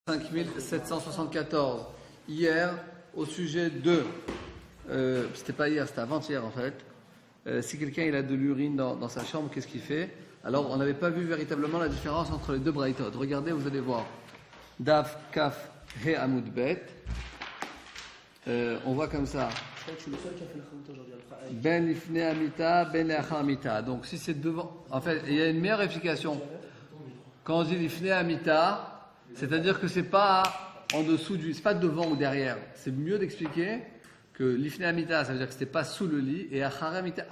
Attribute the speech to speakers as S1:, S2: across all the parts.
S1: 5774 hier au sujet de c'était pas hier, c'était avant-hier en fait. Si quelqu'un il a de l'urine dans sa chambre, qu'est-ce qu'il fait? Alors on n'avait pas vu véritablement la différence entre les deux braïtot. Regardez, vous allez voir Daf Kaf He Amud Bet. On voit comme ça.
S2: Je crois que je suis le seul qui a fait le Khamut aujourd'hui.
S1: Ben Lifne Amita, Ben Leachar Amita. Donc si c'est devant, en fait, il y a une meilleure explication. Quand on dit Lifne Amita, c'est-à-dire que c'est pas en dessous du, c'est pas devant ou derrière. C'est mieux d'expliquer que Lifne Amita, ça veut dire que c'était pas sous le lit, et Achare Amita,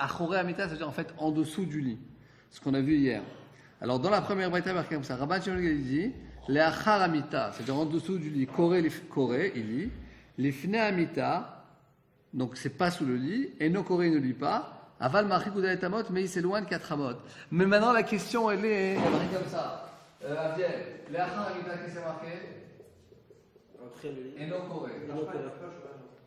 S1: ça veut dire en fait en dessous du lit. Ce qu'on a vu hier. Alors dans la première braïta marqué comme ça, Rabban Shimon dit Leachar Amita, c'est-à-dire en dessous du lit. Kore, il lit. Lifne Amita. Donc c'est pas sous le lit, et no Corée ne lit pas. Aval Machik Udalet Amot, mais il s'éloigne 4 Amot. Mais maintenant la question elle est comme ça. Aviel, Leachar Amita, qu'est-ce que c'est marqué?
S2: Après le lit.
S1: Et no Corée.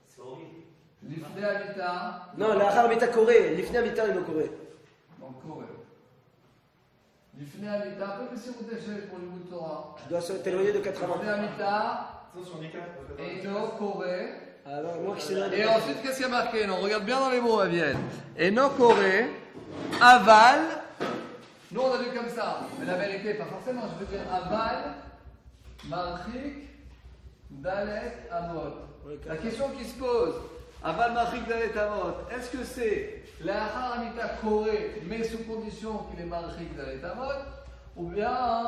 S2: C'est horrible.
S1: Lifne Amita.
S2: Non, la Amita Corée. L'Ifne Amita et no Corée.
S1: Donc Corée. Lifne Amita, un peu plus si vous déchez pour le bout de Torah.
S2: Je dois t'éloigner de 4
S1: Lifne
S2: Amot.
S1: Amita. Et no Corée.
S2: Alors, moi qui sais là.
S1: Et ensuite, qu'est-ce qu'il y a marqué? Non, regarde bien dans les mots, Aviel. Et no Corée, aval. Nous, on a vu comme ça. Mais la vérité, pas forcément. Je veux dire aval, marchik, dalet, amot. La question qui se pose, aval, marchik, dalet, amot, est-ce que c'est la haramita Corée, mais sous condition qu'il est marchik, dalet, amot, ou bien,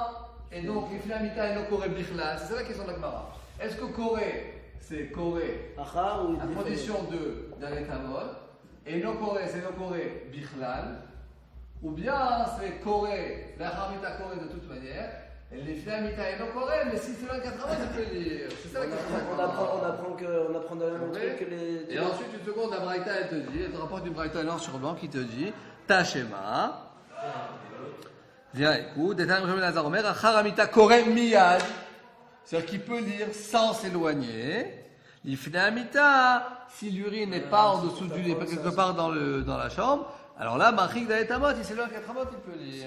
S1: et donc, les flamita et no Corée, bichla? C'est ça la question de la Gemara. Est-ce que Corée, c'est Corée à condition de Dalet Amot, et no Corée, c'est no Corée Bichlal, ou bien c'est Corée, la Hamita Corée de toute manière, et les Flamita et no Corée, mais si c'est 24 Amot, ça peut dire. C'est ça la question.
S2: On apprend dans le même truc que les.
S1: Et ensuite, une seconde, la Braïta, elle te dit, elle te rapporte une Braïta noir sur blanc qui te dit, Tachema. Viens, écoute, et Tanrem Lazar Omer, Haramita Corée Miyad. C'est-à-dire qu'il peut lire sans s'éloigner. L'ifne amita, si l'urine n'est pas en dessous du lit, pas quelque part dans la chambre, alors là, Machik Dalet Amot, il s'éloigne 4 Amot, il peut lire.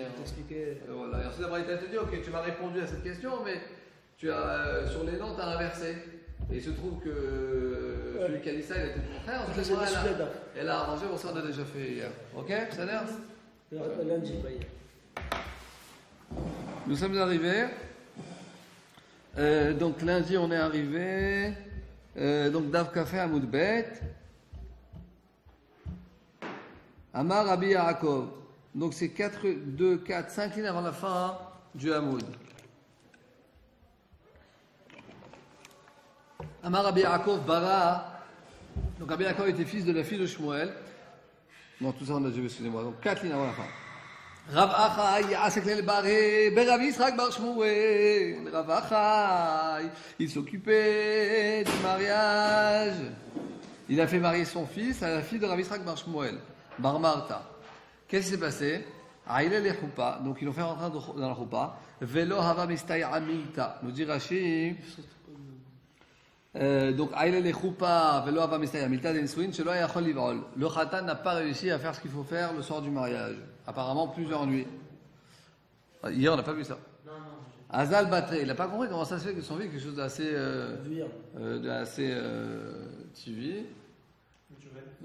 S1: Voilà. Et ensuite, la Braïta te dit, ok, tu m'as répondu à cette question, mais tu as, sur les noms, tu as inversé. Et il se trouve que celui qui a dit ça, il était ton frère. Elle a arrangé, bon, ça on a déjà fait hier. Ok, ça l'air
S2: Lundi, pas hier.
S1: Nous sommes arrivés. Donc lundi on est arrivé donc Dav Kafé Amud Bet Amar Rabbi Yaakov. Donc c'est 4, 2, 4, 5 lignes avant la fin du Amud. Amar Rabbi Yaakov Bara. Donc Rabbi Yaakov était fils de la fille de Shmuel. Non, tout ça on a déjà vu, excusez-moi. Donc 4 lignes avant la fin. Rav Achai Yasek Lel Baré Berav Yitzhak Bar Shmuel. Rav Achai, il s'occupait du mariage. Il a fait marier son fils à la fille de Rav Yitzhak Bar Shmuel, Bar Marta. Qu'est-ce qui s'est passé? Aïla les choupa, donc ils l'ont fait rentrer dans la choupa. Velo hava mistay amilta. Nous dit Rashi. Donc Aïla les choupa, velo hava mistay amilta d'Ensouin, shelo yachol livrol. Le khatan n'a pas réussi à faire ce qu'il faut faire le soir du mariage. Apparemment plusieurs nuits. Hier on n'a pas vu ça. Azal Batré, il n'a pas compris comment ça se fait que son vie est quelque chose d'assez TV,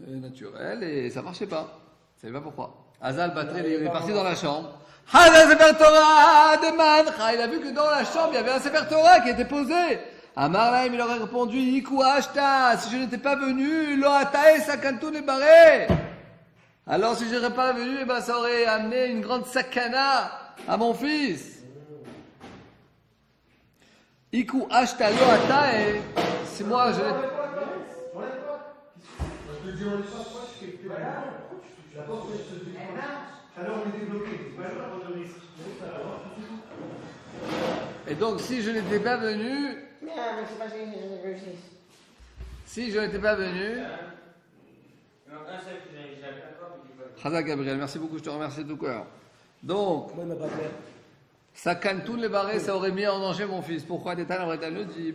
S1: naturel, et ça marchait pas. Je ne savais pas pourquoi. Azal Batré, il est parti dans la chambre. Hazal Sefer Torah de Mancha, il a vu que dans la chambre il y avait un Sefer Torah qui était posé. Amar Laim, il aurait répondu Iku Ashta, si je n'étais pas venu, Lo Atae Sakantu le Baré. Alors si je n'aurais pas venu, ça aurait amené une grande sakana à mon fils. Iku ashta lo atae. Si moi je... Et donc si je n'étais pas venu... Si je n'étais pas venu... Chazak Gabriel, merci beaucoup, je te remercie de tout cœur. Donc, ça canne tous les barrés, ça aurait mis en danger mon fils. Pourquoi Détan Abraïtano dit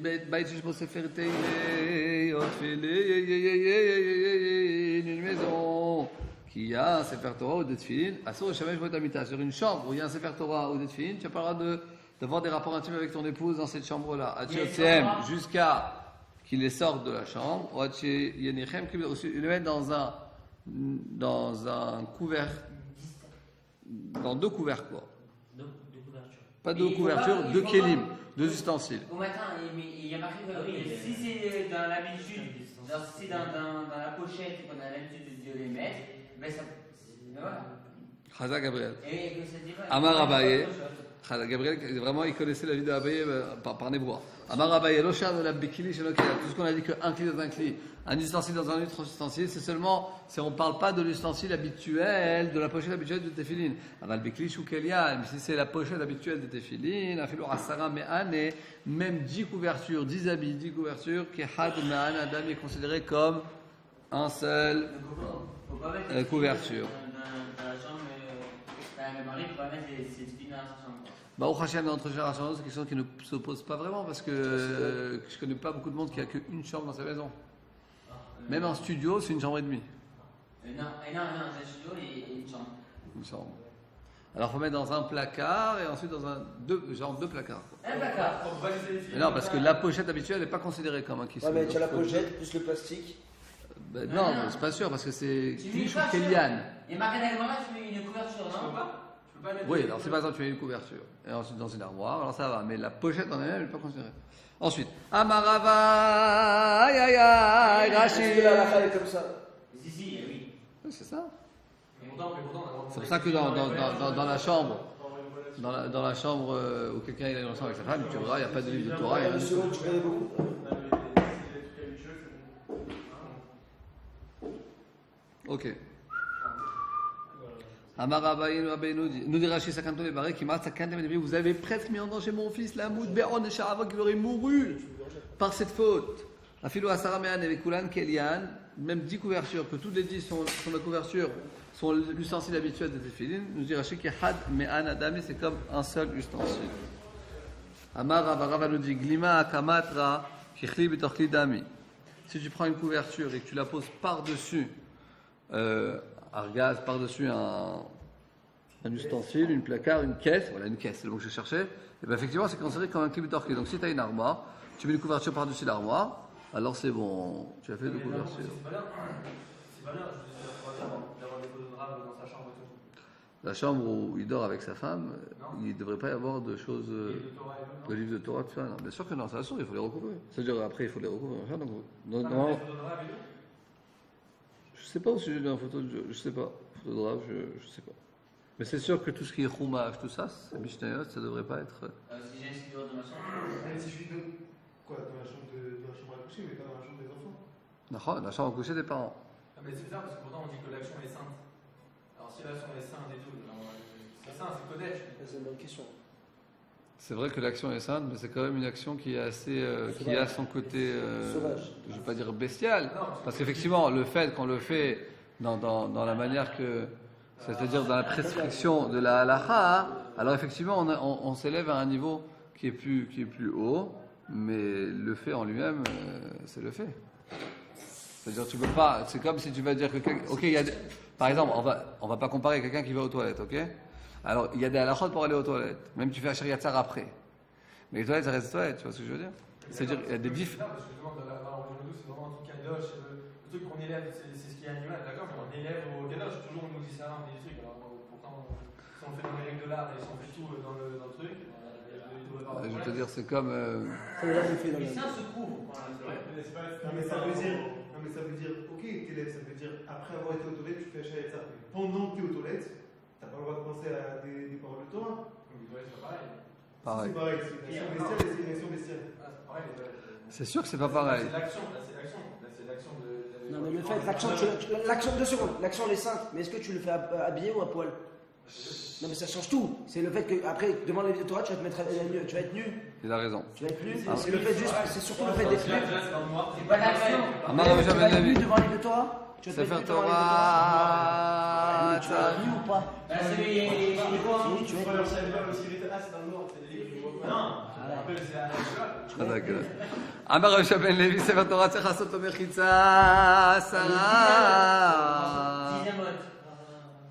S1: une maison qui a un Sefer Torah ou des Tfilin, sur une chambre où il y a un Sefer Torah ou des Tfilin, tu n'as pas le droit d'avoir des rapports intimes avec ton épouse dans cette chambre-là. Jusqu'à qu'il les sorte de la chambre. Ou le mettre dans un couvert, dans 2 couverts quoi.
S3: Deux couvertures.
S1: Pas 2 couvertures, 2 kélim, 2 ustensiles.
S3: Au matin, il y a marqué que si c'est dans l'habitude, si dans la pochette qu'on a l'habitude de les mettre, ben ça. Voilà.
S1: Chaza Gabriel.
S3: Et que ça dit pas.
S1: Amar Abaye. Gabriel, vraiment, il connaissait la vie d'Abaye par Nébois. Amar Abaye, Lochar de la Bekili, chez Tout ce qu'on a dit qu'un cli dans un cli, un ustensile dans un autre ustensile, c'est seulement, on ne parle pas de l'ustensile habituel, de la pochette habituelle de Tefilin. Aval Bekili, Choukelian, mais si c'est la pochette habituelle de Tefilin, Afilo Asara Me'ane, même 10 couvertures, 10 habits, 10 couvertures, qui Had Me'ane Adam est considéré comme un seul couverture.
S3: Dans la chambre, le mari peut pas mettre ses filles dans sa chambre.
S1: Au Hachem, dans notre génération, c'est quelque chose qui ne s'oppose pas vraiment parce que je ne connais pas beaucoup de monde qui a qu'une chambre dans sa maison. Même en studio, c'est une chambre et demie.
S3: Non, un studio et une chambre.
S1: Une chambre. Alors, il faut mettre dans un placard et ensuite dans deux placards.
S3: Un placard.
S1: Mais non, parce que la pochette habituelle n'est pas considérée comme un kiss.
S2: Ouais, mais tu as la pochette plus le plastique.
S1: Non, c'est pas sûr parce que c'est Klish ou Kélian.
S3: Et marqué tu mets une couverture, non?
S1: Oui, alors si par exemple tu as une couverture et ensuite dans une armoire, alors ça va, mais la pochette en elle-même, elle n'est pas considérée. Ensuite, Amarava, aïe aïe aïe, Rashi.
S2: Elle est comme ça.
S3: Si, oui.
S1: Oui, c'est ça.
S4: C'est
S1: pour ça que dans la chambre, dans la chambre où quelqu'un est ensemble avec sa femme, tu verras, il n'y a pas de livre de Torah.
S2: Une seconde, tu connais beaucoup.
S1: Ok. Nous dit Rachid Sakanto les barrés qui marque Sakanto les vous avez presque mis en danger mon fils, la moud Béron et Charava qui aurait mouru par cette faute. La philo Asara Mehan avec Kulan Kelian, même 10 couvertures, que toutes les 10 sont la couverture, sont l'ustensile habituel de Tefilin. Nous dit Rachid qui Had Mehan Adami, c'est comme un seul ustensile. Amar Rava nous dit Glima Akamatra Kichli Bitorkli Dami. Si tu prends une couverture et que tu la poses par-dessus, argaz par-dessus un ustensile, une placard, une caisse, voilà une caisse, c'est le mot que je cherchais, et bien effectivement c'est considéré comme un clip torqué. Donc si tu as une armoire, tu mets une couverture par-dessus l'armoire, alors c'est bon, tu as fait deux couvertures.
S4: C'est pas bien, je veux dire, d'avoir des photos de rave dans sa chambre et tout.
S1: La chambre où il dort avec sa femme, il ne devrait pas y avoir de choses, de livres de Torah, tout ça. Non, bien sûr que non, ça assure, il faut les recouvrir. C'est-à-dire après il faut les recouvrir. Donc, je sais pas au sujet d'une photo de je sais pas. Photo de rave, je sais pas. Mais c'est sûr que tout ce qui est roumage, tout ça, c'est Mishnayot, ça devrait pas être.
S3: Si j'ai un studio dans ma chambre.
S5: Si je suis dans la chambre à coucher, mais pas dans la chambre des enfants.
S1: Non, la chambre à coucher des parents.
S4: Ah, mais c'est bizarre parce que pourtant on dit que l'action est sainte. Alors si l'action est sainte et tout, c'est saint, c'est Kodesh.
S2: C'est une bonne question.
S1: C'est vrai que l'action est sainte, mais c'est quand même une action qui est assez, qui a son côté,
S2: sauvage.
S1: Je ne vais pas dire bestial, parce qu'effectivement, le fait qu'on le fait dans la manière que, c'est-à-dire dans la prescription de la halakha, alors effectivement, on s'élève à un niveau qui est plus haut, mais le fait en lui-même, c'est le fait. C'est-à-dire, tu peux pas, c'est comme si tu vas dire que, ok, il y a par exemple, on va pas comparer quelqu'un qui va aux toilettes, ok? Alors, il y a des halakhot pour aller aux toilettes. Même tu fais un shariatzar après. Mais les toilettes, ça reste des toilettes, tu vois ce que je veux dire? C'est-à-dire, il y a des diffs.
S4: Parce que justement, dans la c'est vraiment un truc kadosh. Le truc qu'on élève, c'est ce qui est animal, d'accord? Mais on élève au kadosh, toujours on nous dit ça, des trucs. Alors, pourtant, si on fait dans les règles de l'art et si on fait tout dans le truc,
S1: Je vais te dire, c'est comme.
S2: Ça veut dire qu'il fait dans
S3: Les
S2: la
S3: seins se couvrent.
S5: Non, mais ça veut dire, ok, t'élèves, ça veut dire, après avoir été aux toilettes, tu fais un shariatzar. Pendant que tu es aux toilettes, t'as pas le droit de penser à des paroles de Torah.
S4: c'est pareil.
S1: Pareil.
S5: C'est pareil, c'est une action bestiale et c'est une action bestiale.
S4: C'est pareil.
S1: C'est sûr que c'est pas pareil.
S4: C'est l'action, c'est l'action de.
S2: Non, mais le fait, l'action, 2 secondes, l'action elle est sainte, mais est-ce que tu le fais habillé ou à poil? Non, mais ça change tout. C'est le fait que, après, devant les Torah, tu vas te mettre nu, tu vas être nu.
S1: Il a raison.
S2: Tu vas être nu, c'est le fait juste, c'est surtout le fait d'être nu.
S3: C'est pas l'action.
S2: Tu vas être nu devant les Torah. Tu vas
S1: Ça
S2: te
S1: fait
S2: mettre nu devant les Torah.
S1: Torah.
S2: Tu vas être nu ou pas?
S3: C'est les quoi?
S2: Oui, tu vas être nu.
S1: Ah, d'accord. Amar Rav Ben Levi, Sefer Torah, צריך לעשות לו מחיצה 10.
S3: Dixième mode.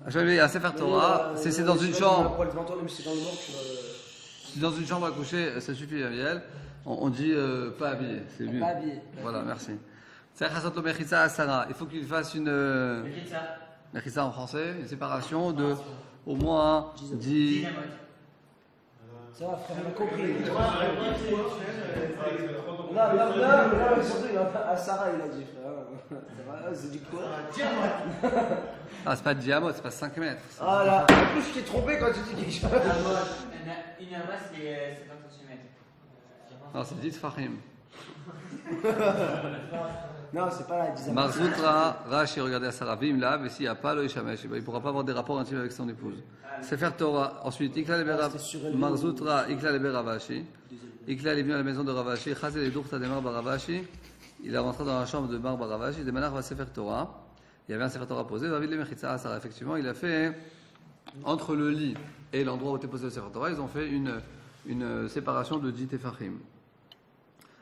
S1: Je vais à Sefer Torah, si c'est dans une chambre.
S2: Poil devant toi, même si c'est dans le mort,
S1: Si dans une chambre à coucher, ça suffit, Gabriel. On dit pas habillé, c'est mieux.
S2: Pas habillé.
S1: Voilà, merci. Il faut qu'il fasse une mechitza en français, une séparation de au moins 10.
S2: Ça va, frère, on a compris. Non, surtout, à Sarah, il a dit, frère. Ça va, c'est du quoi?
S1: Ah, c'est pas 10 amotes, c'est pas 5 mètres.
S2: Ah là, en plus, je t'ai trompé quand tu dis quelque chose.
S3: Une amas, c'est 50 cm.
S1: Non, c'est 10 fahim.
S2: Non, c'est pas la 10
S1: Marzoutra, Rashi, regardez à Sarah, Vim là, mais s'il n'y a pas le Ishamesh, il ne pourra pas avoir des rapports intimes avec son épouse. Sefer Torah, ensuite, Ikla Lebera, Marzoutra, Ikla Lebera Ravashi. Ikla est venu à la maison de Ravashi, Chazel et Dourta de Marba Ravashi. Il est rentré dans la chambre de Marba Ravashi, de Manar va Sefer Torah. Il y avait un Sefer Torah posé, David le Mechitza à Sarah, effectivement, il a fait entre le lit et l'endroit où était posé le Sefer Torah, ils ont fait une séparation de 10 Tefachim.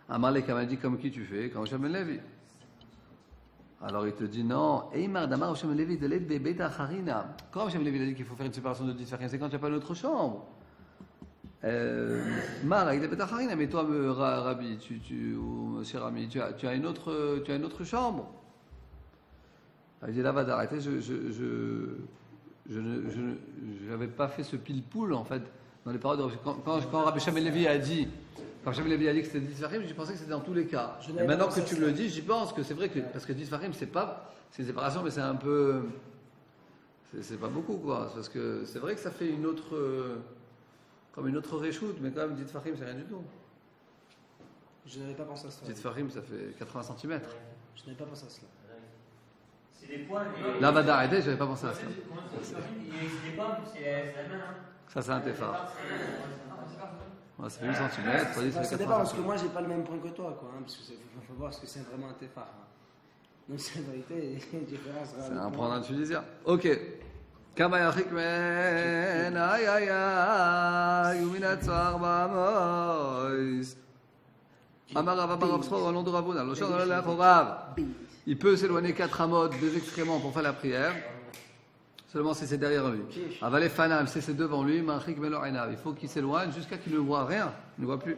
S1: Amalek m'a dit comme qui tu fais, comme Shem Levi. Alors il te dit non. Eimar Damar Shem Levi de l'aide bébé d'Acharina. Quand Shem Levi a dit qu'il faut faire une séparation de 10 Tefachim, c'est quand il n'y a pas une autre chambre. Mar, il est bébé d'Acharina, mais toi, Rabbi, cher ami, tu as une autre chambre. Il dit là, va d'arrêter, je n'avais pas fait ce pile-poule en fait dans les paroles de quand Rabbi Shem Levi a dit. Quand Shem Levi a dit que c'était 10 Farim, je pensais que c'était dans tous les cas. Et maintenant que tu me le dis, j'y pense que c'est vrai que parce que 10 Farim, c'est une séparation, mais c'est un peu, c'est pas beaucoup quoi. Parce que c'est vrai que ça fait une autre, comme une autre reshoot, mais quand même 10 Farim, c'est rien du tout.
S2: Je n'avais pas pensé à cela.
S1: 10 Farim, ça fait 80 cm.
S2: Je n'avais pas pensé à cela.
S3: C'est des points.
S1: Là, va d'arrêter, j'avais pas pensé à ça.
S3: C'est des points, c'est la main.
S1: Ça, c'est un Tefar. Ouais, ça fait 8 cm,
S2: Ça dépend, parce que moi, j'ai pas le même point que toi, quoi. Parce que faut voir ce que c'est vraiment un Tefar. Donc, c'est la vérité,
S1: c'est un point d'un Tunisien. Ok. Kama yachik men ayaya yumina tzar ba'amois. Amar Rav Amar Rav Sror, au nom de Ravuna. Lo shor la Rav. Il peut s'éloigner 4 amotes, 2 excréments pour faire la prière. Seulement si c'est derrière lui. Avalé fanam, si c'est devant lui, manchik melo einav. Il faut qu'il s'éloigne jusqu'à qu'il ne voit rien, il ne voit plus.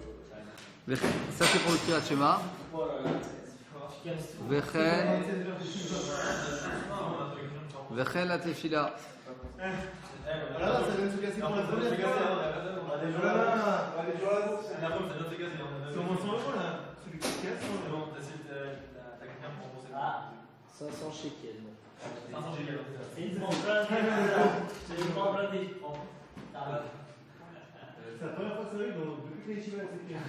S1: Ça c'est pour le Kriyat Shema. Vechen la tefila.
S5: Voilà, ça vient de se casser pour la première fois. C'est au moins 100 € là. Celui qui casse, 100 €.
S4: T'as quelqu'un pour rembourser.
S2: 500 shekels.
S6: C'est une tremplin, c'est une tremplin des
S5: C'est la première fois que ça arrive depuis que les Chivas étaient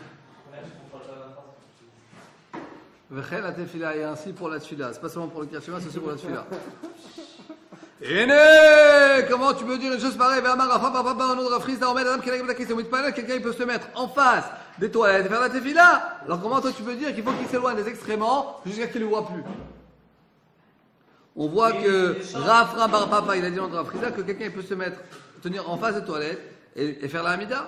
S1: Vechen la tefila, et ainsi pour la tefila. C'est pas seulement pour le Kriyat Shema, c'est aussi pour la tefila. Aîné, comment tu peux dire une chose pareille? Quelqu'un il peut se mettre en face des toilettes et faire la tefila. Alors comment toi tu peux dire qu'il faut qu'il s'éloigne des excréments jusqu'à qu'il ne le voit plus? On voit que Rafra Bar Papa, il a dit dans Rav Friza que quelqu'un il peut se mettre, tenir en face des toilettes et faire la Hamida.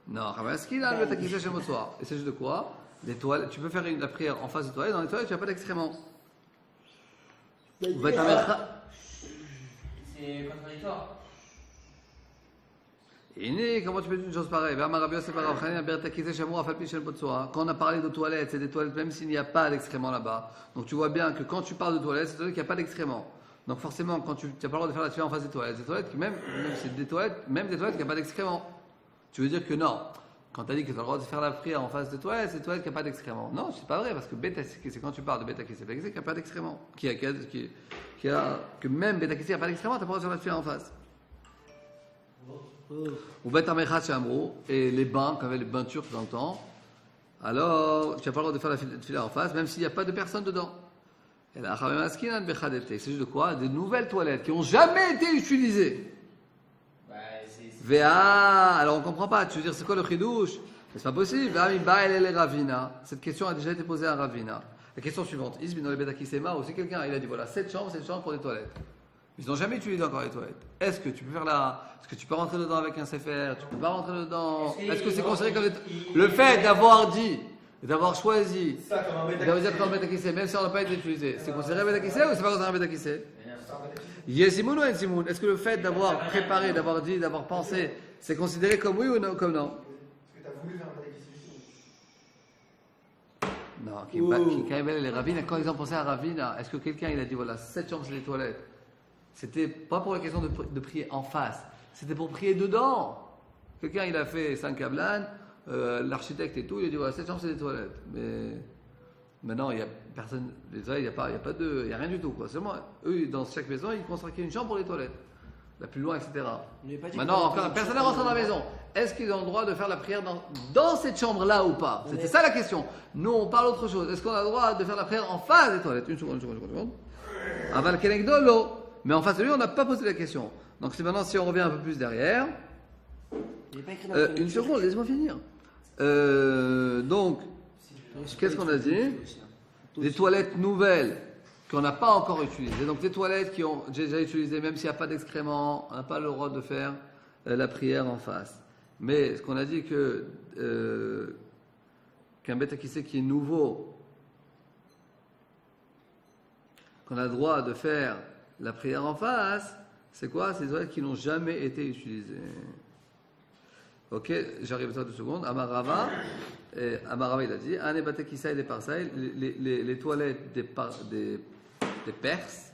S1: Non, Ramaski là, le takisha chez Motsoir. Et c'est juste de quoi? Les toilettes, tu peux faire la prière en face des toilettes, dans les toilettes tu n'as pas d'excréments. Vous êtes un maître.
S3: C'est contradictoire.
S1: Iné, comment tu peux dire une chose pareille? Quand on a parlé de toilettes, c'est des toilettes même s'il n'y a pas d'excréments là-bas. Donc tu vois bien que quand tu parles de toilettes, c'est qu'il n'y a pas d'excréments. Donc forcément, quand tu n'as pas le droit de faire la tefila en face des toilettes qui même c'est des toilettes, même des toilettes qui n'ont pas d'excréments. Tu veux dire que non. Quand tu as dit que tu as le droit de faire la prière en face des toilettes, c'est des toilettes qui n'ont pas d'excréments. Non, c'est pas vrai, parce que c'est quand tu parles de bêta qui qu'il n'y a pas d'excréments. Que même bêta qui n'a pas d'excréments, tu n'as pas le droit de faire la tefila en face. Ou bête amechat chamro, et les bains, quand il y avait les bains turcs dans le temps, alors tu n'as pas le droit de faire la tefila en face, même s'il n'y a pas de personne dedans. Et là, c'est juste de quoi? Des nouvelles toilettes qui n'ont jamais été utilisées. Alors on ne comprend pas, tu veux dire c'est quoi le chidouche? C'est pas possible. Cette question a déjà été posée à Ravina. La question suivante, Isbin dans les Betakisema, aussi quelqu'un, il a dit voilà, 7 chambres pour des toilettes. Ils n'ont jamais utilisé encore les toilettes. Est-ce que tu peux est-ce que tu peux rentrer dedans avec un sefer? Tu peux pas rentrer dedans? Est-ce que c'est considéré comme le fait d'avoir dit, d'avoir choisi, d'avoir dit comme Betakissé, même si on n'a pas été utilisé, c'est considéré Betakissé ou c'est pas considéré Betakissé? Yesimoun ou Ensimoun? Est-ce que le fait d'avoir préparé, d'avoir dit, d'avoir pensé, c'est considéré comme oui ou non, comme non? Non, qui les Ravines, quand ils ont pensé à Ravine, est-ce que quelqu'un il a dit voilà, 7 chambres c'est des toilettes? C'était pas pour la question de prier en face, c'était pour prier dedans. Quelqu'un il a fait 5 kablan, l'architecte et tout, il a dit voilà, 7 chambres c'est des toilettes. Mais maintenant il y a personne, les toilettes, il y a rien du tout quoi. Seulement, eux dans chaque maison ils construisaient une chambre pour les toilettes. La plus loin, etc. Maintenant, encore, personne n'est rentré dans la maison. Est-ce qu'ils ont le droit de faire la prière dans cette chambre-là ou pas? C'était ça la question. Nous, on parle autre chose. Est-ce qu'on a le droit de faire la prière en face des toilettes? Une seconde. Aval kenegdolo. Mais en face de lui, on n'a pas posé la question. Donc, c'est maintenant, si on revient un peu plus derrière. Une seconde, laisse-moi finir. Donc, qu'est-ce qu'on a dit? Des toilettes nouvelles qu'on n'a pas encore utilisées. Donc des toilettes qui ont déjà utilisées, même s'il n'y a pas d'excréments, on n'a pas le droit de faire la prière en face. Mais ce qu'on a dit qu'un bête akissé qui est nouveau, qu'on a le droit de faire la prière en face, c'est quoi? C'est des toilettes qui n'ont jamais été utilisées. Ok, j'arrive à 2 secondes. Amarava, il a dit, Ane batekissa et des parsaï, les toilettes des Perses,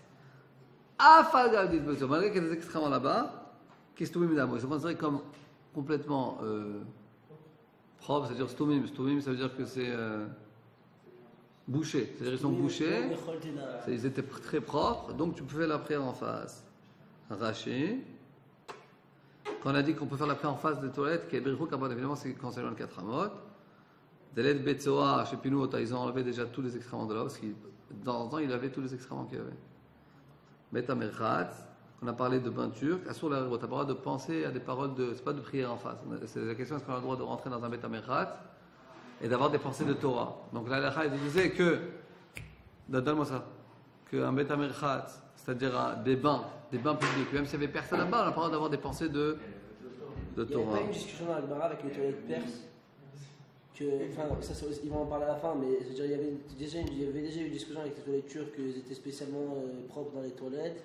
S1: malgré qu'il y a des excréments là-bas, qui sont considérés comme complètement propres, c'est-à-dire stomim, ça veut dire que c'est bouché, c'est-à-dire ils sont bouchés, ils étaient très propres, donc tu peux faire la prière en face. Raché, quand on a dit qu'on peut faire la prière en face des toilettes, évidemment c'est concernant le 4 amot. Delet Betsoa, chez Pinout, ils ont enlevé déjà tous les excréments de là, parce que dans le temps, il avait tous les excréments qu'il y avait. Betamerchat, on a parlé de bain turc, Assur la tu as le droit de penser à des paroles c'est pas de prière en face. C'est la question, est-ce qu'on a le droit de rentrer dans un Betamerchat et d'avoir des pensées de Torah? Donc la halakha, il disait que, donne-moi ça, qu'un Betamerchat, c'est-à-dire des bains publics, même s'il n'y avait personne là-bas, on a le droit d'avoir des pensées de Torah.
S2: Il n'y avait pas une discussion dans Al-Bara avec les toilettes perses? Ils vont en parler à la fin, mais il y avait déjà eu une discussion avec les toilettes turques, qu'ils étaient spécialement propres dans les toilettes,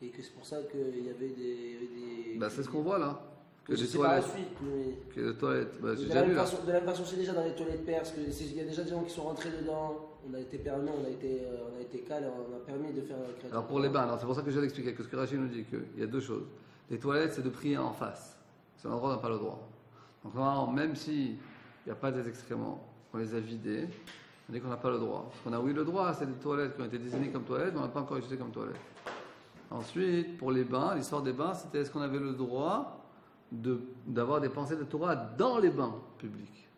S2: et que c'est pour ça qu'il y avait des...
S1: c'est ce qu'on voit là. Que
S2: je
S1: les
S2: sais
S1: toilettes.
S2: Pas la suite, mais...
S1: Que les toilettes. J'ai
S2: de,
S1: déjà vu,
S2: de la même façon, c'est déjà dans les toilettes perses, il y a déjà des gens qui sont rentrés dedans, on a été permis, on a été calme, on a permis de faire...
S1: Alors pour les bains, c'est pour ça que je viens d'expliquer, que ce que Rachid nous dit, qu'il y a 2 choses. Les toilettes, c'est de prier en face. C'est un endroit où on n'a pas le droit. Donc normalement, même si il n'y a pas des excréments, on les a vidés, on dit qu'on n'a pas le droit. Ce qu'on a le droit, c'est des toilettes qui ont été désignées comme toilettes, mais on n'a pas encore utilisé comme toilettes. Ensuite, pour les bains, l'histoire des bains, c'était est-ce qu'on avait le droit d'avoir des pensées de Torah dans les bains publics.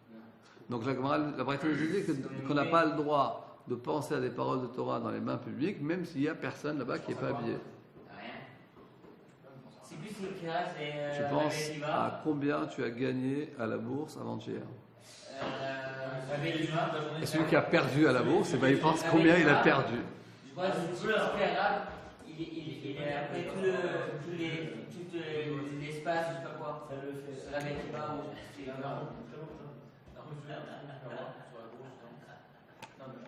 S1: Donc la Braïta nous dit qu'on n'a pas le droit de penser à des paroles de Torah dans les bains publics, même s'il n'y a personne là-bas qui n'est pas habillé. Tu penses à combien tu as gagné à la bourse avant-hier? Et celui qui a perdu à la bourse, il pense combien il a perdu.
S3: Je crois que c'est arabe, il est après tout l'espace, je sais pas quoi. La Mekiba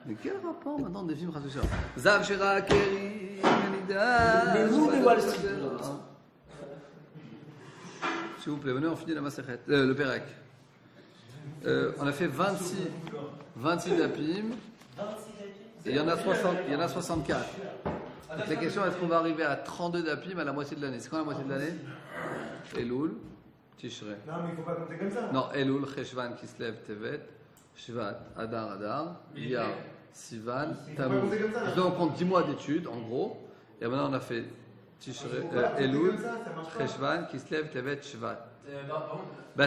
S1: Mais quel rapport maintenant des films Rassoucheur? Zav Shira Keri
S2: Les loups de Wall Street.
S1: S'il vous plaît, venez, on finit la Masechet, le Pérec. On a fait 26 dapim. Et il y en a 64. Donc la question, est-ce qu'on va arriver à 32 dapim à la moitié de l'année? C'est quand la moitié de l'année? Elul, Tishrei.
S5: Non, mais il ne faut pas compter comme ça.
S1: Non, Elul, Cheshvan, Kislev, Tevet, Shvat, Adar, Iyar, Sivan, Tammuz. Donc on compte 10 mois d'études, en gros. Et maintenant on a fait Tishrei, Elul, Cheshvan, Kislev, Tevet, Shvat.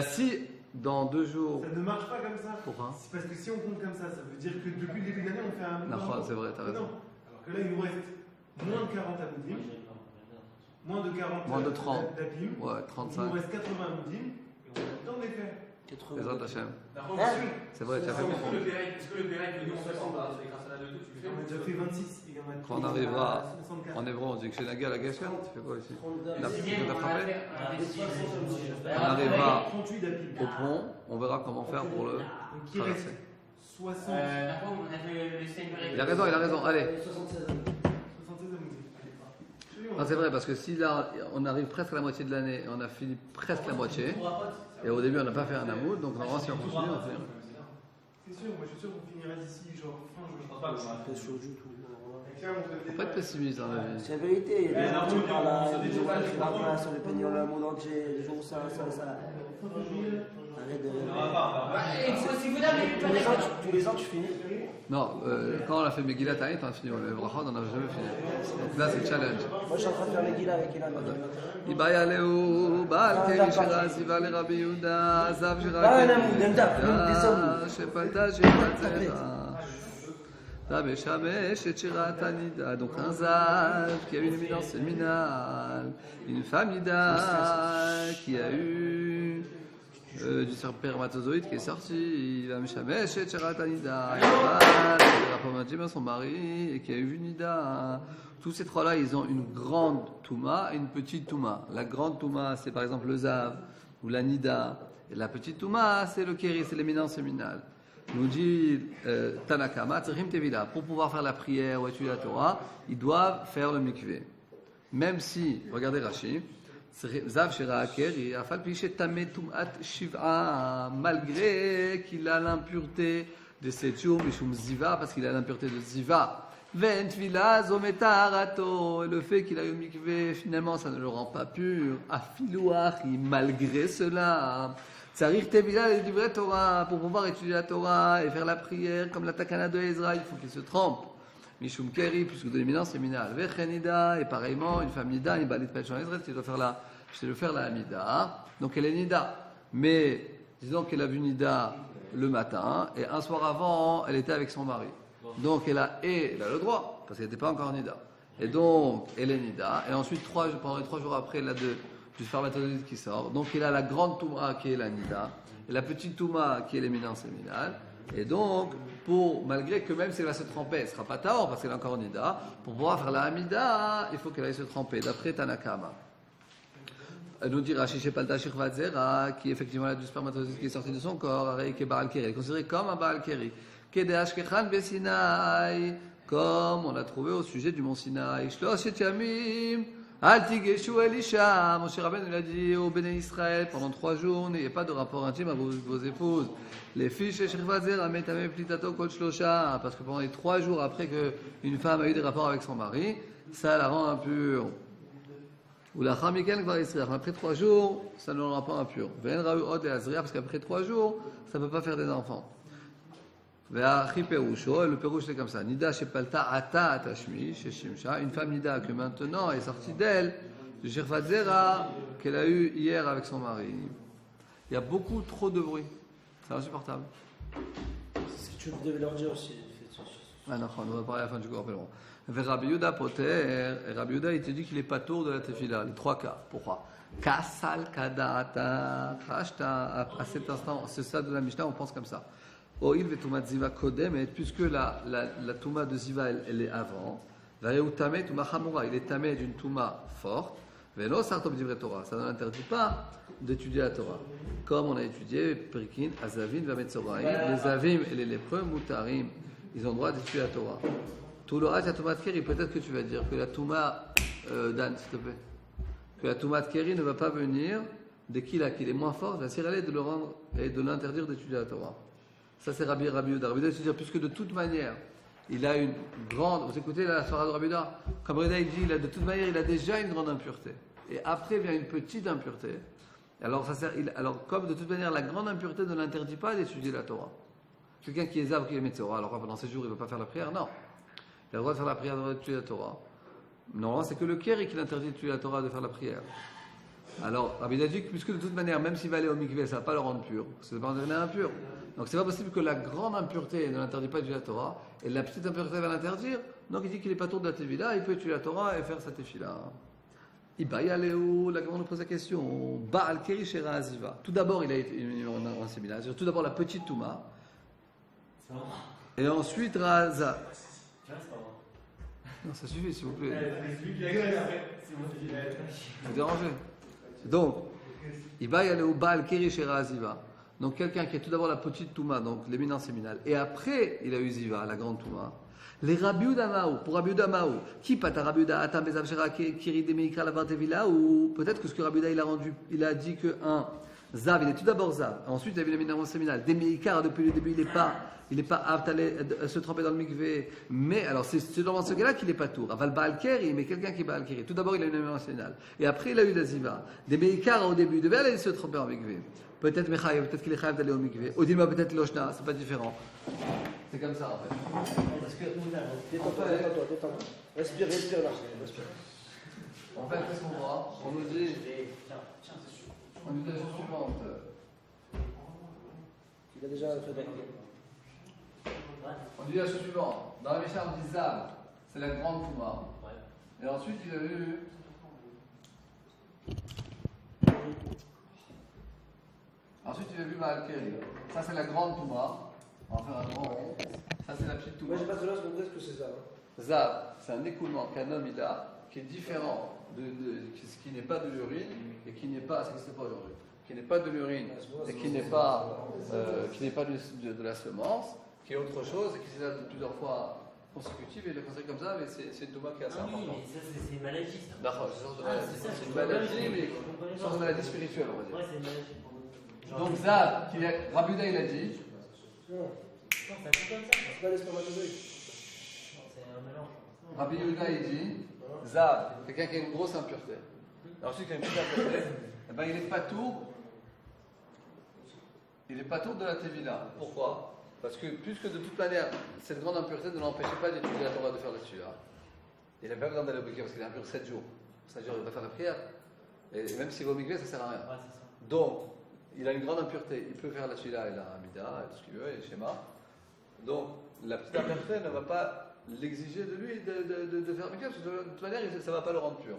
S1: Si dans 2 jours.
S5: Ça ne marche pas comme ça.
S1: Pourquoi?
S5: C'est parce que si on compte comme ça veut dire que depuis le début de l'année, on fait un mouvement.
S1: Non, c'est vrai, t'as raison.
S5: Non. Alors que là, il nous reste moins de 40 amoudim, moins de 40
S1: moins de 30.
S5: d'abim.
S1: Ouais, 35.
S5: Il nous reste 80 amoudim, et on a le temps de les faire.
S1: Les autres Hachem. C'est vrai, tu as fait
S4: Est-ce
S1: comprendre.
S4: que le Pérec, le 60, avec un salade de tout, tu le fais?
S5: On a déjà fait 26. Et
S1: Quand on arrivera en hébreu, on dit que c'est Nagui à la Gascon. Tu fais quoi ici? On arrivera au pont, on verra comment faire pour le traverser.
S5: 60.
S1: Il a raison, allez.
S5: 76
S1: Non, c'est vrai, parce que si là, on arrive presque à la moitié de l'année et on a fini presque la moitié, et au début on n'a pas fait un amour, donc normalement si on continue, on fait.
S5: C'est sûr, moi je suis sûr qu'on finira d'ici, genre fin juin.
S6: Je pense pas qu'on va
S2: Pas sûr du tout.
S1: Faut pas être pessimiste dans la vie.
S2: C'est la vérité, il y a des gens qui parlent
S6: on
S2: là,
S6: se
S2: des
S6: dit
S2: gens
S6: pas,
S2: qui parlent sur les peignons dans le monde entier, des jours ça. Arrête de
S6: On
S2: rêver.
S6: va pas.
S3: Il faut, si vous avez
S2: Tous les ans, tu finis.
S1: Non, quand on a fait Megillat Ta'anit, on a fini. Le Bracha, on n'en a jamais fini. Donc là, c'est challenge.
S2: Moi, je suis en train de faire les guilas avec Ilan.
S1: Ibaya Leo, Baal Keri Shira Ziva le Rabbi Yehuda, Zav Shira
S2: Ah,
S1: Keri
S2: non, même date, même décembre.
S1: Shepalta Shepalzera. Tabeshamesh et Shira Tanida. Donc un Zav qui a eu une éminence séminale, une femme Nida qui a eu du spermatozoïde qui est sorti, il va Meshamesh et Shira Tanida. Il a rapporté son mari et qui a eu Nida. Tous ces trois-là, ils ont une grande Touma et une petite Touma. La grande Touma, c'est par exemple le Zav ou la Nida. Et la petite Touma, c'est le Kéri, c'est l'éminence séminale. Nous dit Tanakama, Tzrichim Tevila. Pour pouvoir faire la prière ou étudier la Torah, ils doivent faire le mikvé. Même si, regardez Rashi, Zav Shira Kéri, Afal Pishet Tamé Tumat Shiv'a, malgré qu'il a l'impureté de Setchum, Mishum Ziva, parce qu'il a l'impureté de Ziva. Ventvila zometarato, et le fait qu'il a eu mikvé, finalement, ça ne le rend pas pur. Afilouachi, malgré cela, tsarir tevila et livré Torah, pour pouvoir étudier la Torah et faire la prière comme la takana de Ezra, il faut qu'il se trempe. Mishum keri, puisque de l'éminence séminale. Vechenida, et pareillement, une femme nida, une balit pechon Ezra, qui doit faire la amida. Donc elle est nida. Mais, disons qu'elle a vu nida le matin, et un soir avant, elle était avec son mari. Donc elle a le droit, parce qu'elle n'était pas encore Nida. Et donc elle est Nida. Et ensuite, pendant les 3 jours après, elle a du spermatozoïde qui sort. Donc elle a la grande Touma qui est la Nida. Et la petite Touma qui est l'éminence séminale. Et donc, malgré que même si elle va se tremper, elle ne sera pas Taor parce qu'elle est encore Nida. Pour pouvoir faire la Hamida, il faut qu'elle aille se tremper, d'après Tanakama. Nous dit Rashi Shepalta Shirvat Zera, qui effectivement a du spermatozoïde qui est sorti de son corps, Arei qui est Baal Keri. Elle est considérée comme un Baal Keri. Comme on l'a trouvé au sujet du mont Sinaï. Shlosh et Yamim, Al Tigeshu Elisha. Moshe Rabbeinu il a dit au Béné Israël pendant 3 jours, n'ayez pas de rapport intime à vos épouses. Les fiches et Shirvat Zera metame plitato kol shlosha, parce que pendant les 3 jours après qu'une femme a eu des rapports avec son mari, ça la rend impure. Ou la Chamikel Kvar Israël. Après 3 jours, ça ne la rend pas impure. Ven Rahu Od et Azria, parce qu'après 3 jours, ça ne peut pas faire des enfants. Le Pérouche c'est comme ça. Nida Shepalta Ata Atashmi, chez Shimsha, une femme Nida que maintenant est sortie d'elle, de Shirvat Zera, qu'elle a eu hier avec son mari. Il y a beaucoup trop de bruit. C'est insupportable.
S2: C'est ce que tu devais leur dire aussi.
S1: Ah non, on va parler à la fin du cours. Rabbi Yehuda Poter, Rabbi Yehuda il te dit qu'il est pas tour de la tefila, les 3 cas. Pourquoi? Kasal Kadata, Krashta, à cet instant, ce stade de la Mishnah, on pense comme ça. Oil vetumat ziva kodem, puisque la touma de ziva elle est avant. Vareu tamé touma chamura, il est tamé d'une touma forte. Velo sartov divrei Torah, ça ne l'interdit pas d'étudier la Torah. Comme on a étudié Perikin, Azavin, Vametzoraim, les Avim et les lépreux, Mutarim, ils ont le droit d'étudier la Torah. Tout le reste, la touma de Keri, peut-être que tu vas dire que la touma, Dan, s'il te plaît, que la touma de Keri ne va pas venir dès qu'il est moins fort, la sirale de le rendre et de l'interdire d'étudier la Torah. Ça, c'est Rabbi Yehuda. Rabbi Yehuda, c'est-à-dire, puisque de toute manière, il a une grande. Vous écoutez la soirée de Rabbi Yehuda? Comme Reda, il dit, de toute manière, il a déjà une grande impureté. Et après vient une petite impureté. Alors, comme de toute manière, la grande impureté ne l'interdit pas d'étudier la Torah. Quelqu'un qui est Zav, qui est Metzora, alors pendant ces jours, il ne va pas faire la prière? Non. Il a le droit de faire la prière, d'étudier la Torah. Normalement, c'est que le Kéri qui l'interdit d'étudier la Torah, de faire la prière. Alors, Rabbi Yehuda dit que, puisque de toute manière, même s'il va aller au mikvé, ça ne va pas le rendre pur. Ça ne va pas le devenir impur. Donc c'est pas possible que la grande impureté ne l'interdit pas d'étudier la Torah et la petite impureté va l'interdire. Donc il dit qu'il n'est pas tour de la tefila, il peut étudier la Torah et faire sa tefila. Ibayaleo, la grande nous pose la question. Baal Keri Shera Aziva. Tout d'abord, il a été en séminaire. Tout d'abord la petite Touma. Et ensuite Raza. Non, ça suffit s'il vous plaît. Vous dérangez. Donc, Ibayaleo Baal Keri Shera Aziva. Donc quelqu'un qui a tout d'abord la petite Touma, donc l'éminence séminale, et après il a eu Ziva, la grande Touma. Les Rabbi Yehuda Maou, pour Rabbi Yehuda Maou, qui pata Rabbi Yehuda Atam Bezav Shera Kiri Demeikra la Vartevila, ou peut-être que ce que Rabbi Yehuda il a dit que Zav, il est tout d'abord Zav. Ensuite, il a vu l'éminemment séminal. Des Meikar, depuis le début, il n'est pas apte à se tremper dans le mikvé. Mais, alors, c'est dans ce cas-là qu'il n'est pas tour. Aval Baal Keri, mais quelqu'un qui est Baal Keri. Tout d'abord, il a eu l'éminemment séminal. Et après, il a eu la Ziva. Des Meikar, au début, il devait aller se tremper en mikvé. Peut-être Mechaï, peut-être qu'il est chayav d'aller au mikvé. Odilma, peut-être Loshna, c'est pas différent. C'est comme ça, en fait.
S6: Parce que
S2: Détends-toi. Respire là. Respire.
S1: En fait, qu'est-ce qu'on voit? On nous dit la chose suivante.
S2: Il a déjà fait
S1: On dit la chose suivante. Dans la Mishnah, on dit Zav, c'est la grande Touma. Et ensuite, il a eu. Ensuite, il a vu Baal Keri. Ça, c'est la grande Touma. On va faire un grand rond. Ça, c'est la petite Touma.
S2: Moi, j'ai pas de là, je ce que c'est ça.
S1: Zav, c'est un écoulement qu'un homme il a qui est différent de ce qui n'est pas de l'urine et qui n'est pas, c'est ce qui pas aujourd'hui, qui n'est pas de l'urine et qui n'est pas de la semence, qui est autre chose et qui s'est là plusieurs fois consécutive et il le conseille comme ça, mais c'est une touma qui est assez
S6: oui,
S1: importante.
S6: mais ça, c'est une maladie. Ça.
S1: D'accord, c'est une sorte de maladie.
S6: c'est ça,
S1: C'est une maladie, mais une sorte de maladie spirituelle, on va
S6: Ouais,
S1: dire.
S6: c'est une maladie.
S1: Donc Zav, Rabbi Yehuda, il a dit.
S2: Non,
S6: Non, ça fait comme ça.
S2: c'est pas des spermatozoïdes.
S6: Non, c'est un mélange.
S1: Rabbi Yehuda, il dit, Zav, quelqu'un qui a une grosse impureté. Ensuite, qui a une petite impureté, eh ben, il est pas tour. Il est pas tour de la Tevila. Pourquoi? Parce que, puisque de toute manière, cette grande impureté ne l'empêchait pas d'étudier la Torah, de faire la Tevila. Il n'a pas besoin d'aller au mikvé parce qu'il est impur 7 jours. 7 jours, il va faire la prière. Et même s'il va au mikvé, ça ne sert à rien.
S6: Ouais, c'est ça.
S1: Donc, il a une grande impureté. Il peut faire la Tevila et la Hamida, et tout ce qu'il veut, et le schéma. Donc, la petite impureté ne va pas l'exiger de lui de faire mikvé, parce que de toute manière, ça ne va pas le rendre pur.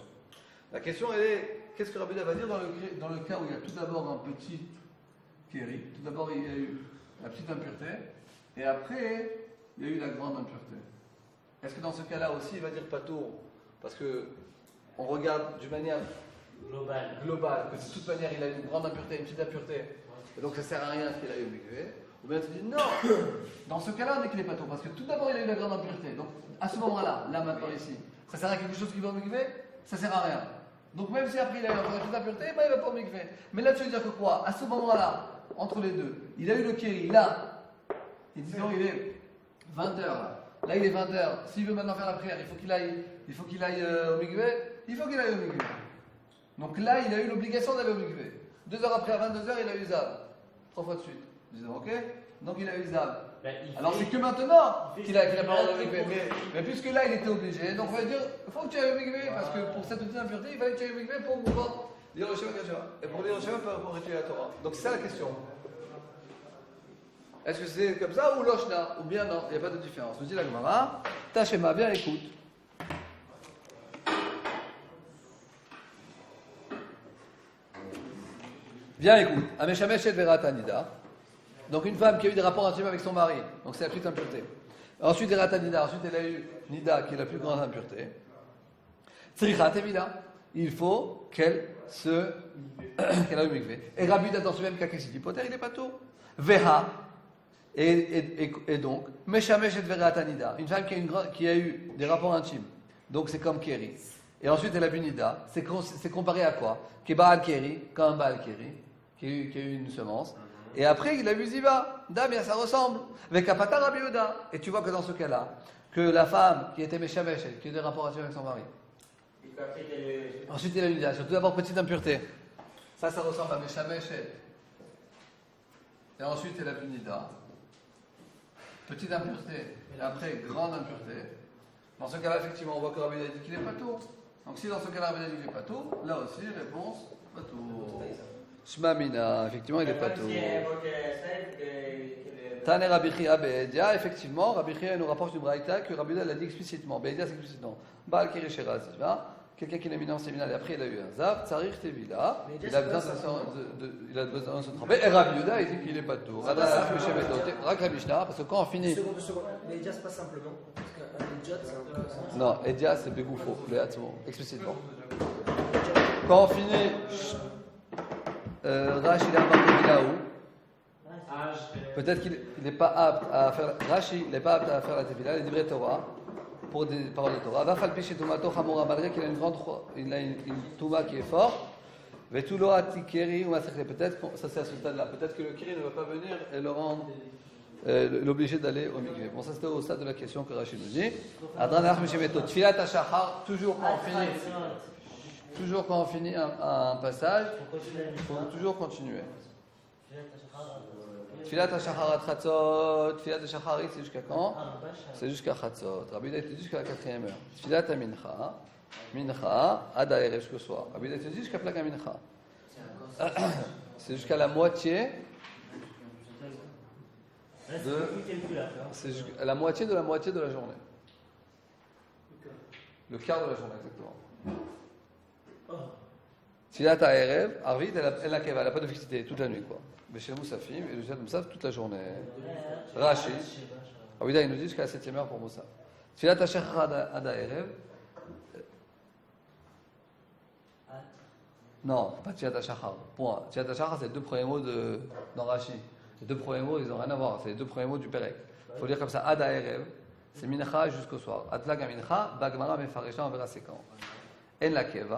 S1: La question, elle est, qu'est-ce que Rabbi Yehuda va dire dans le cas où il y a tout d'abord un petit kéri, tout d'abord il y a eu la petite impureté, et après, il y a eu la grande impureté. Est-ce que dans ce cas-là aussi, il va dire patour? Parce que on regarde d'une manière globale, que de toute manière, il a une grande impureté, une petite impureté, et donc ça ne sert à rien qu'il a eu au mikvé. Ou bien tu dis non, dans ce cas-là, on dit qu'il est patour, parce que tout d'abord, il a eu la grande impureté. Donc, à ce moment-là, là maintenant, ici, ça sert à quelque chose qui va au mikvé? Ça ne sert à rien. Donc, même si après il a eu la petite impureté, ben, il ne va pas au mikvé. Mais là, tu veux dire que quoi? À ce moment-là, entre les deux, il a eu le kéri, là, et disons, il est 20h, là. Là, il est 20h. S'il veut maintenant faire la prière, il faut qu'il aille au mikvé. Il faut qu'il aille au mikvé. Donc là, il a eu l'obligation d'aller au mikvé. 2 heures après, à 22h, il a eu Zav. 3 fois de suite. Disons, ok? Donc il a eu Zav.
S6: Ben,
S1: Alors c'est que maintenant qu'il a pas le mikvé. Mais puisque là, il était obligé, donc on va dire, il faut que tu ailles au mikvé, parce que pour cette petite impureté, il fallait que tu ailles au mikvé pour pouvoir lire le Shema Kachava. Et pour lire le Shema, pour étudier la Torah. Donc c'est ça la question. Est-ce que c'est comme ça ou Loshna? Ou bien non, il n'y a pas de différence. Nous dit la Gemara, ta Shema, bien écoute. Bien écoute, Ameshameshet Verata Nida. Donc une femme qui a eu des rapports intimes avec son mari, donc c'est la petite impureté. Ensuite, Verata Nida, ensuite elle a eu Nida qui est la plus grande impureté. Tzrichat Evila, il faut qu'elle a eu mikvé. Et Rabbi Yehuda dans ce même cas, qu'est-ce qu'il dit? Poter, il n'est pas tout. Veha, et donc, Meshameshet Verata Nida, une femme qui a eu des rapports intimes, donc c'est comme Keri. Et ensuite elle a vu Nida, c'est comparé à quoi? Qui est Baal Keri, comme un Baal Keri, qui a eu une semence. Et après, il a vu Ziva. Bien, ça ressemble. Avec Apata Rabbi Yehuda. Et tu vois que dans ce cas-là, que la femme qui était Meshamesh, qui a eu des rapports intimes avec son mari. Ensuite, il a eu Nida. Surtout d'abord, petite impureté. Ça ressemble à Meshamesh. Et ensuite, il a vu Nida. Petite impureté. Et après, grande impureté. Dans ce cas-là, effectivement, on voit que Rabbi Yehuda dit qu'il n'est pas tout. Donc, si dans ce cas-là, Rabbi Yehuda dit qu'il n'est pas tout, là aussi, réponse, pas tout. Shmamina, effectivement, il n'est pas tout. Tane Rabbi Chia Be'edia, effectivement, Rabbi Chia nous rapporte du Braïta que Rabbi Yehuda l'a dit explicitement. Be'edia, c'est explicitement. Baal Keri Shera Ziva, quelqu'un qui l'a mis dans le séminaire et après il a eu un Zav, Tsarir Tevila, il a besoin de se tromper. Et Rabbi Yehuda, il dit qu'il n'est pas tout. Rak la Mishnah, parce que quand on finit.
S2: Seconde. Mais Edia, c'est pas simplement. Parce qu'un Edia, c'est un peu.
S1: Non, Edia, c'est Begoufo, explicitement. Quand on finit. Rashi, il a remarqué Bilaou. Peut-être qu'il n'est pas apte à faire. Rashi, il n'est pas apte à faire la Tevila, les livrets Torah, pour des paroles de Torah. Va falpicher Toumato Hamora, malgré qu'il a une Touma qui est forte. Vetulo atikeri ou masechet. Peut-être, ça c'est à ce stade-là. Peut-être que le kiri ne va pas venir et le rendre l'obligé d'aller au mikvé. Bon, ça c'était au stade de la question que Rachid nous dit. Adranach mishemeto. Tfilat hashachar. Toujours quand on finit un passage, il faut toujours continuer. Tfilat hashachar chatzot. Tfilat hashachar c'est jusqu'à quand? C'est jusqu'à chatzot. Rabbi Yehuda dit jusqu'à la 4e heure. Tfilat mincha. Mincha, ad ha'erev jusqu'au soir. Rabbi Yehuda dit jusqu'à Plag mincha. C'est jusqu'à la moitié. C'est la moitié de la journée. Le quart de la journée, exactement. Tfilat ha'erev, Arvit, elle n'a pas de fixité toute la nuit, quoi. Mais chez Moussafim, et le Tfilat Moussaf toute la journée. Rashi. Rabbi Yehuda, il nous dit jusqu'à la 7e heure pour Moussaf. Tfilat ha'shachar ad ha'erev. Non, pas Tfilat hashachar. Point. Tfilat hashachar, c'est les 2 premiers mots dans Rashi. Les 2 premiers mots, ils n'ont rien à voir. C'est les 2 premiers mots du Perek. Il faut dire comme ça, ad ha'erev, c'est mincha jusqu'au soir. Ad plag mincha, bagmara mefaresha, on verra c'est quand. En la keva.